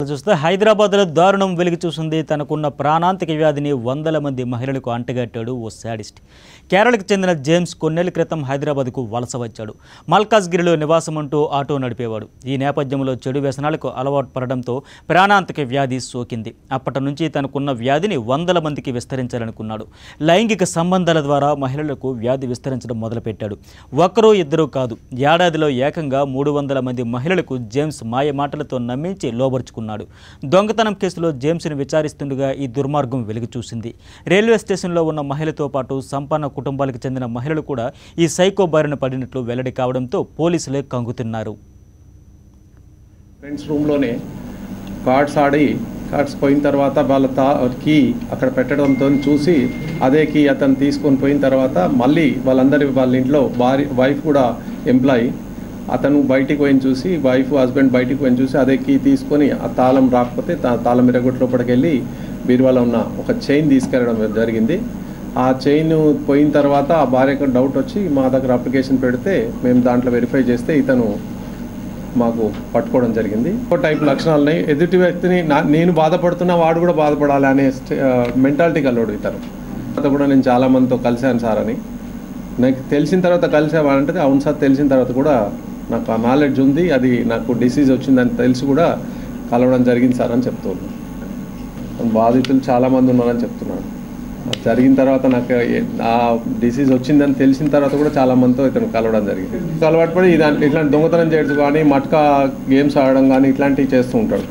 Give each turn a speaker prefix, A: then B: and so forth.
A: చూస్తే హైదరాబాద్లో దారుణం వెలికి చూసింది. తనకున్న ప్రాణాంతక వ్యాధిని వందల మంది మహిళలకు అంటగట్టాడు ఓ శాడిస్ట్. కేరళకు చెందిన జేమ్స్ కొన్నేళ్ల క్రితం హైదరాబాద్కు వలస వచ్చాడు. మల్కాజ్గిరిలో నివాసం అంటూ ఆటో నడిపేవాడు. ఈ నేపథ్యంలో చెడు వ్యసనాలకు అలవాటు పడడంతో ప్రాణాంతక వ్యాధి సోకింది. అప్పటి నుంచి తనకున్న వ్యాధిని వందల మందికి విస్తరించాలనుకున్నాడు. లైంగిక సంబంధాల ద్వారా మహిళలకు వ్యాధి విస్తరించడం మొదలుపెట్టాడు. ఒక్కరూ ఇద్దరూ కాదు, ఏడాదిలో ఏకంగా 300 మంది మహిళలకు జేమ్స్ మాయ మాటలతో నమ్మించి లోబర్చుకున్నాడు. దొంగతనం కేసులో జేమ్స్ని విచారిస్తుండగా ఈ దుర్మార్గం వెలుగు చూసింది. రైల్వే స్టేషన్లో ఉన్న మహిళతో పాటు సంపన్న కుటుంబాలకు చెందిన మహిళలు కూడా ఈ సైకో బారిన పడినట్లు వెల్లడి కావడంతో పోలీసులే కంగుతున్నారు.
B: ఫ్రెండ్స్ రూమ్లోనే కార్డ్స్ పోయిన తర్వాత వాళ్ళ కీ అక్కడ పెట్టడంతో చూసి అదే కీ అతను తీసుకొని పోయిన తర్వాత మళ్ళీ వాళ్ళ ఇంట్లో వైఫ్ కూడా ఎంప్లాయీ, అతను బయటికి పోయిన చూసి హస్బెండ్ బయటికి పోయిన చూసి అదే కీ తీసుకొని ఆ తాళం రాకపోతే తాళం ఇరగొట్టు లోపలికి వెళ్ళి బీరువాలో ఉన్న ఒక చైన్ తీసుకెళ్ళడం జరిగింది. ఆ చైన్ పోయిన తర్వాత ఆ భార్యకు డౌట్ వచ్చి మా దగ్గర అప్లికేషన్ పెడితే మేము దాంట్లో వెరిఫై చేస్తే ఇతను మాకు పట్టుకోవడం జరిగింది. టైప్ లక్షణాలున్నాయి. ఎదుటి వ్యక్తిని నేను బాధపడుతున్నా వాడు కూడా బాధపడాలి అనే మెంటాలిటీ కలవాడు ఇతను. తర్వాత కూడా నేను చాలామందితో కలిశాను సార్ అని. నాకు తెలిసిన తర్వాత కలిసేవాడంటే అవును సార్, తెలిసిన తర్వాత కూడా నాకు ఆ నాలెడ్జ్ ఉంది, అది నాకు డిసీజ్ వచ్చిందని తెలిసి కూడా కలవడం జరిగింది సార్ అని చెప్తున్నాను. బాధితులు చాలామంది ఉన్నారని చెప్తున్నాను. జరిగిన తర్వాత నాకు ఆ డిసీజ్ వచ్చిందని తెలిసిన తర్వాత కూడా చాలామందితో ఇతను కలవడం జరిగింది. అలవాటు పడి ఇట్లాంటి దొంగతనం చేయడం కానీ, మట్కా గేమ్స్ ఆడడం కానీ ఇట్లాంటివి చేస్తూ ఉంటాడు.